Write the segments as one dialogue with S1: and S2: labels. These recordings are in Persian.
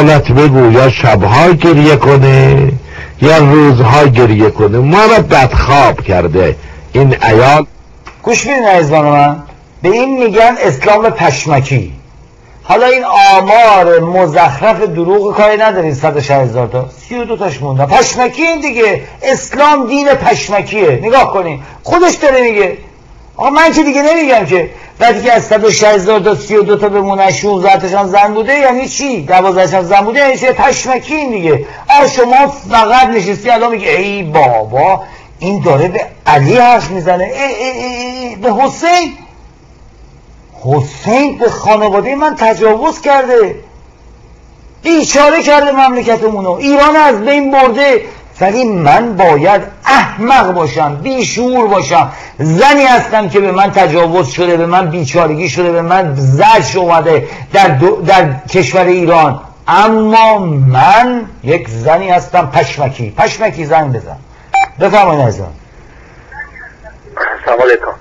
S1: حالت بگو، یا شبها گریه کنه یا روزها گریه کنه. ما را بدخواب کرده این عیال.
S2: گوش میدین عزیزان من، به این میگن اسلام پشمکی. حالا این آمار مزخرف دروغ کاری ندارین، 160,000 تا 32 تاش موندن پشمکی. این دیگه اسلام دین پشمکیه. نگاه کنین خودش داره میگه. آقا من که دیگه نمیگم که وقتی که از 160,000 تا 32 تا بمونه 16 تاشون زن بوده یعنی چی، 12 تاشون زن بوده یعنی چی؟ پشمکی. این دیگه شما فقط نشستی الان میگه ای بابا این داره به علی حرف میزنه، به حسین به خانواده من تجاوز کرده، بیچاره کرده مملکتمونو، ایران از بین برده. ولی من باید احمق باشم، بیشعور باشم، زنی هستم که به من تجاوز شده، به من بیچارگی شده، به من زجر اومده در کشور ایران، اما من یک زنی هستم پشمکی زن بزن. بفرمایید عزیزم.
S3: سلام علیکم.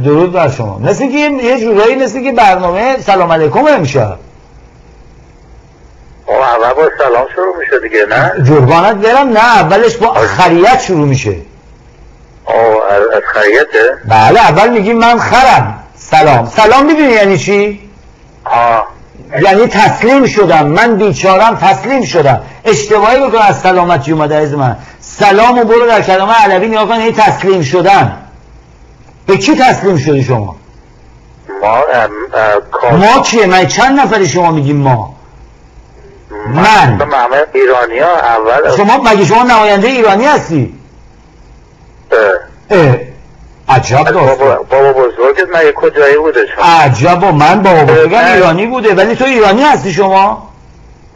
S2: درود بر شما. مثل که یه جورایی مثل که برنامه سلام علیکم امشب
S3: اول با سلام شروع میشه دیگه، نه؟
S2: جربانت برم؟ نه، اولش با خریت شروع میشه.
S3: از خریته؟
S2: بله، اول میگیم من خرم. سلام میدونی یعنی چی؟ یعنی تسلیم شدم، من بیچارم تسلیم شدم. اشتباهی بکن از سلامتی اومده از من. سلامو برو در کلمه علوی نگاه کن، یعنی تسلیم شدن. به کی تسلیم شدی شما؟ ما کیه؟ من چند نفری شما میگیم ما؟ من
S3: ایرانی ها اول.
S2: شما مگه شما نماینده ایرانی هستی؟ عجب
S3: بابا بزرگت مگه کجایی بوده شما؟
S2: عجب، من بابا بزرگم ایرانی بوده ولی تو ایرانی هستی شما؟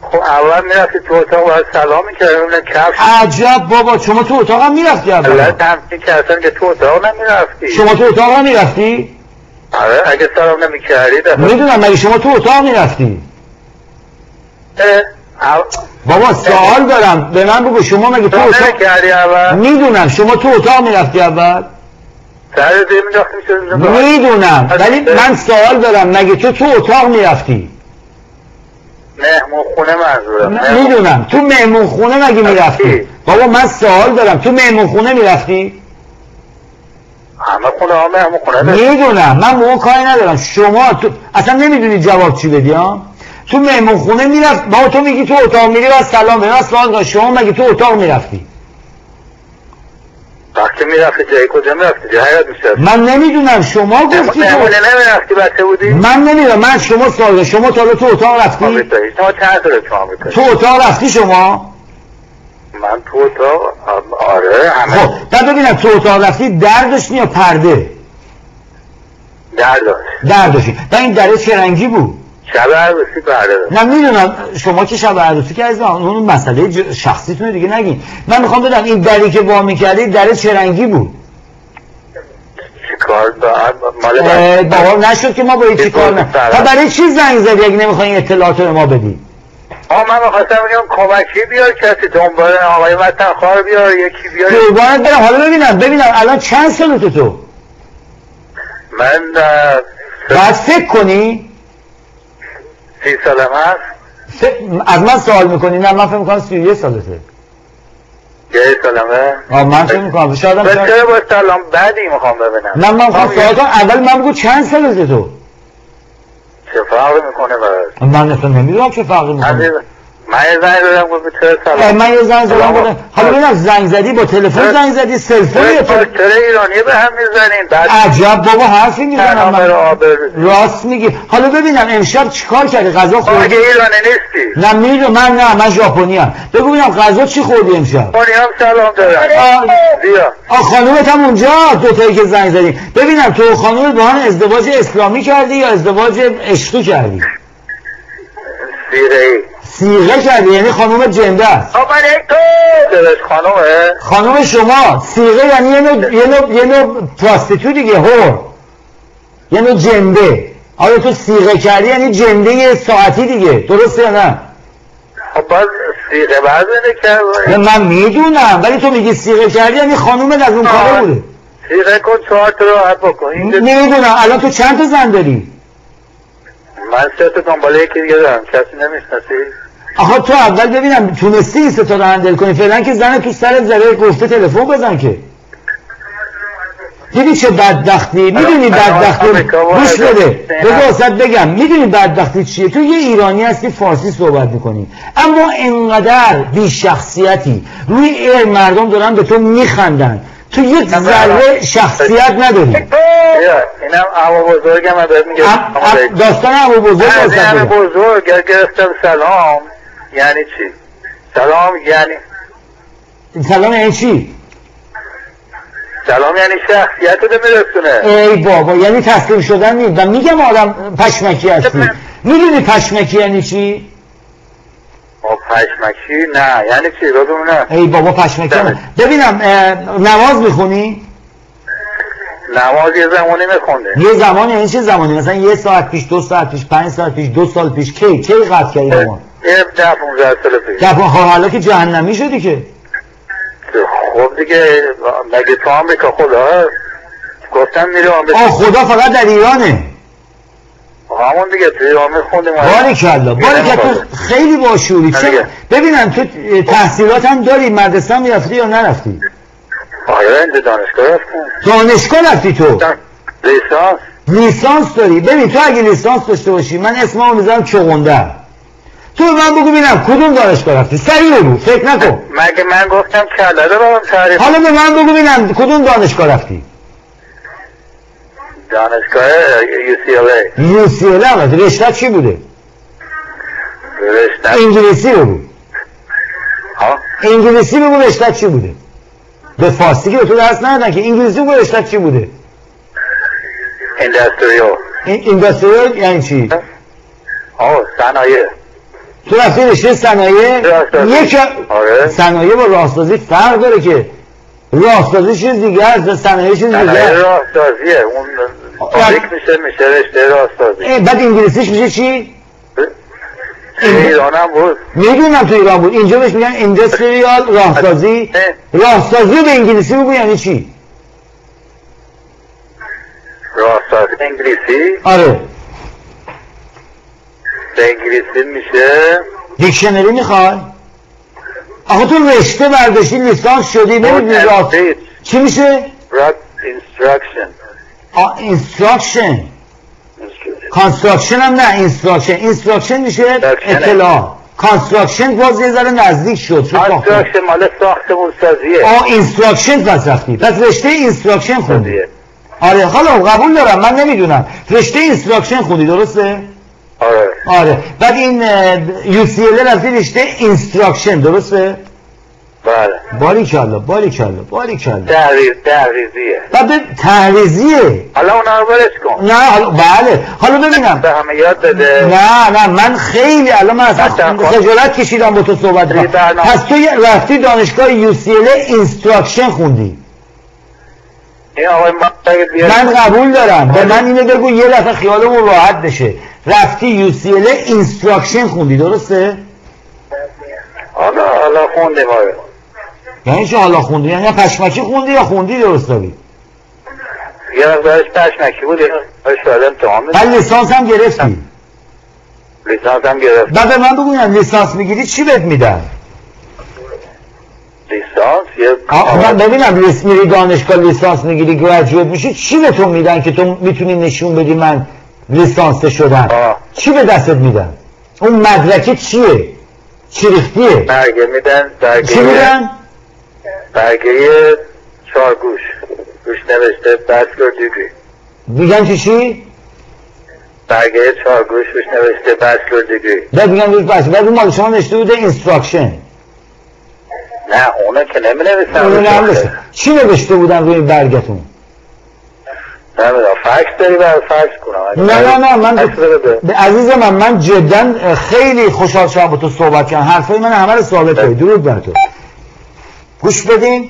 S3: خب اول میرفتی تو اتاق باید سلام میکردی کفش.
S2: عجب بابا، شما تو اتاق هم میرفتی اول؟
S3: الله تمثیل کردن که تو اتاق نمیرفتی.
S2: شما تو اتاق هم میرفتی؟
S3: آره اگه سلام نمیکردی
S2: میدونم، مگه شما تو اتاق میرفتی؟ بابا سوال دارم، به من بگو شما مگه تو اتاق میدونم شما تو اتاق میرفتی اول؟ میدونم ولی من سوال دارم، مگه تو اتاق میرفتی؟
S3: مهمون خونه منظورم.
S2: میدونم تو مهمون خونه مگه میرفتی؟ بابا من سوال دارم، تو مهمون خونه میرفتی؟
S3: همه خونه ها مهمون خونه
S2: میدونم، من موقع کاری ندارم. شما تو اصلا نمیدونی جواب چی بدی ها؟ تو مهمون خونه میرفت، بابا تو میگی تو اتاق میری و سلام به من سوال دارم، شما مگه تو اتاق میرفتی؟
S3: وقتی میرفتی جایی کجا میرفتی؟ جایی حیات میشد؟
S2: من نمیدونم، شما گفتی
S3: مهمونه نمیرفتی بچه بودی؟
S2: من نمیدونم، من شما سوال دارم، شما تا تو اتاق رفتی؟
S3: شما چند ساله تو آمریکایی؟
S2: تو اتاق رفتی شما؟
S3: من تو اتاق آره همه.
S2: خب بعد ببینم تو اتاق رفتی در داشتی یا پرده؟ در داشتی. و این دره چه رنگی بود؟
S3: شب عروسی پرده داشت.
S2: نه میدونم شما که شب عروسی که از اون مسئله شخصیتونه دیگه نگین. من میخوام بدم این دری که وا میکردی دره چه رنگی بود؟
S3: چیکار
S2: باور نشد که ما با این چیکار نه. تا برای چی زنگ زدی اگه نمیخوای اطلاعات رو ما بدی؟
S3: من میخواستم بگم کمکی بیار، کسی دنبال آقای وطنخواه بیار، یکی بیار.
S2: قربانت برم. حالا ببینم الان چند سالته تو؟
S3: من
S2: باید فکر کنی
S3: 30 سالم هست.
S2: از من سوال میکنی؟ نه من فکر میکنم 31 سالته.
S3: 1 سالمه؟
S2: من فکر میکنم شاید هم
S3: چرا با سلام بعدی میخوام ببینم.
S2: نه من میخوام سوال کنم، اول من بگو چند سالته تو؟
S3: چه فرقی میکنه برای؟
S2: من اصلا نمیدونم چه فرقی میکنه.
S3: من یه زنگ دادم گفت چرا سلام.
S2: من یه زنگ زدم گفتم حالا ببینم زنگ زدی با تلفن زنگ زدی سلفون یا
S3: چرا ایرانی به هم میزنین؟
S2: عجب بابا حرفی میزنم من. راست میگی. حالا ببینم امشب چیکار کردی؟ غذا خوردی؟
S3: اگه ایرانی نیستی؟
S2: نه میدونم من ژاپنی ام. بگو ببینم غذا چی خوردی امشب؟
S3: ژاپنی هم سلام دارم. بیا.
S2: خانومت هم اونجا دو تایی که زنگ زدی. ببینم تو خانومت با هم ازدواج اسلامی کردی یا ازدواج عشقی کردی؟ صیغه کردی، یعنی خانوم جنده است. خانوم شما صیغه یعنی یه نوع پراستیتو دیگه، هور، یه نوع جنده. آیا تو صیغه کردی یعنی جنده یه ساعتی دیگه، درسته یا نه؟
S3: خب باز صیغه بردنه کرد.
S2: من میدونم ولی تو میگی صیغه کردی یعنی خانومت از اون کاره بوده.
S3: صیغه کن 4 تا راحت بکن.
S2: میدونم. الان تو چند تا زن داری؟
S3: من سه تا دنبال یکی دیگه دارم، کسی نمیشناسی؟
S2: آخه تو اول ببینم تونستی این سه تا رو هندل کنی؟ فعلا که زن تو سرت زده گفته تلفن بزن که. دیدی چه بدبختی؟ میدونی بدبختی؟ گوش بده بگو واسط بگم، میدونی بدبختی چیه؟ تو یه ایرانی هستی فارسی صحبت میکنی اما انقدر بی شخصیتی، روی مردم دارن به تو میخندن، تو یک ذره شخصیت نداری.
S3: اینم عمو بزرگم بهت میگه
S2: داستان عمو بزرگ
S3: عمو بزرگ گرفتم سلام یعنی چی؟ سلام یعنی
S2: چی؟
S3: سلام یعنی شخصیت رو میرسونه.
S2: ای بابا یعنی تسلیم شدن نیست. و میگم آدم پشمکی هستی. میدونی پشمکی یعنی چی؟
S3: پشمکی نه یعنی چی؟ بگو نه.
S2: ای بابا پشمکی ببینم نماز میخونی؟
S3: نماز یه زمانی میخونده.
S2: یه زمانی یعنی چه زمانی؟ مثلا 1 ساعت پیش، 2 ساعت پیش، 5 ساعت پیش، 2 سال پیش؟ کی قطع کردی نماز؟
S3: 10-15 سال پیش.
S2: حالا که جهنمی شدی که.
S3: خب دیگه مگه تو آمریکا خدا گفتم میره آمریکا؟
S2: خدا فقط در ایرانه.
S3: همون دیگه تو ایران میخوندیم.
S2: باریکلا تو خیلی باشوری. ببینم تو تحصیلات هم داری، مدرسه هم میرفتی یا نرفتی؟
S3: آره اینجا دانشگاه رفتم.
S2: دانشگاه رفتی تو؟
S3: لیسانس
S2: داری. ببین تو اگه لیسانس داشته باشی من اسممو میذارم چغنده. تو من بگو ببینم کدوم دانشگاه رفتی؟ سریع بگو، فکر نکن.
S3: مگه من گفتم کله رو برام تعریف.
S2: حالا به من بگو ببینم کدوم دانشگاه رفتی؟
S3: دانشگاه
S2: UCLA. رشته چی بوده؟
S3: رشته
S2: انگلیسی بگو. انگلیسی بگو رشته چی بوده؟ به فارسی که تو درس ندادن که، انگلیسی بگو رشته چی بوده؟ اینداستریال یعنی چی؟
S3: صنایع.
S2: تو رفتی رشته صنایع؟
S3: آره.
S2: صنایع با راهسازی فرق داره که. راهسازی چیز دیگه است، صنایع چیز دیگه است.
S3: صنایع راهسازیه، اون فابریک میشه رشته راهسازی.
S2: بعد انگلیسیش میشه چی؟
S3: ایرانم بود.
S2: میدونم تو ایران بود. اینجا بهش میگن اینداستریال راهسازی. راهسازی به انگلیسی بگو یعنی چی؟
S3: راهسازی انگلیسی؟
S2: آره.
S3: به انگلیسی میشه
S2: دیکشنری میخوای؟ آخه تو رشته برداشتی لیسانس شدی نمیدونی راه چی میشه؟ اینستراکشن. کانستراکشن هم نه، اینستراکشن میشه اطلاع. کانستراکشن باز یه ذره نزدیک شد.
S3: کانستراکشن مال ساختمون سازیه.
S2: اینستراکشن پس رفتی. پس رشته اینستراکشن خوندی. آره حالا قبول دارم، من نمیدونم. رشته اینستراکشن خوندی درسته؟ آره. بعد این UCLA رفتی رشته اینستراکشن درسته؟
S3: بله.
S2: باریکلا.
S3: تحریزیه.
S2: بعد تحریزیه.
S3: حالا اونا رو برش کن.
S2: نه حالا بله. حالا ببینم.
S3: به همه یاد بده.
S2: نه من خیلی الان من اصلا خجالت کشیدم با تو صحبت کنم. پس تو رفتی دانشگاه UCLA اینستراکشن خوندی. من قبول دارم. به من اینو بگو یه دفعه خیالمون راحت بشه. رفتی UCLA اینستراکشن خوندی درسته؟
S3: حالا خوندیم.
S2: یعنی چه حالا خوندی؟ یعنی پشمکی خوندی یا خوندی درست داری؟
S3: یه مقدارش پشمکی بود، یه مقدارش امتحان میدم.
S2: بعد لیسانس هم گرفتی؟
S3: لیسانس هم گرفت.
S2: بعد به من بگویم لیسانس میگیری چی بهت میدن؟
S3: لیسانس
S2: من ببینم میری دانشگاه لیسانس میگیری گریجویت میشی چی به تو میدن که تو میتونی نشون بدی من لیسانس شدم؟ چی به دستت میدن؟ اون مدرکه چیه؟ چی ریختیه؟
S3: برگه میدن.
S2: چی میدن؟
S3: برگه 4 گوش نوشته بچلر دیگری.
S2: میگن چی؟
S3: برگه 4 گوش نوشته بچلر دیگری.
S2: بعد میگن روش بعد اون مال شما نوشته بوده اینستراکشن.
S3: نه اونا که نمی‌نوشتن.
S2: چی نوشته بودن روی برگتون؟
S3: نمیدونم فکس داری برای فکس کنم.
S2: نه من عزیز من جدا خیلی خوشحال شدم با تو صحبت کردم. حرفای من همه رو ثابت کردی. درود بر تو. گوش بدین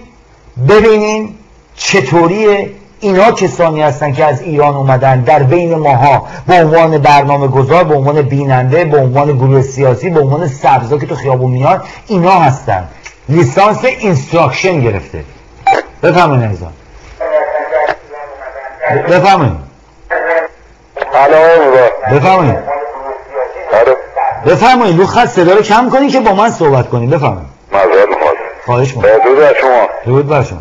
S2: ببینین چطوریه اینا کسانی هستن که از ایران اومدن در بین ماها به عنوان برنامه گذار، به عنوان بیننده، به عنوان گروه سیاسی، به عنوان سبزا که تو خیابون میان. اینا هستن لیسانس اینستراکشن گرفته. بفهمین عزیزان.
S3: بفهمین. الو
S2: بفرمایید رو خط صدا رو کم کنین که با من صحبت کنین. بفرمایید.
S3: معذرت میخوام.
S2: خواهش می‌کنم.
S3: درود بر شما.
S2: درود بر شما.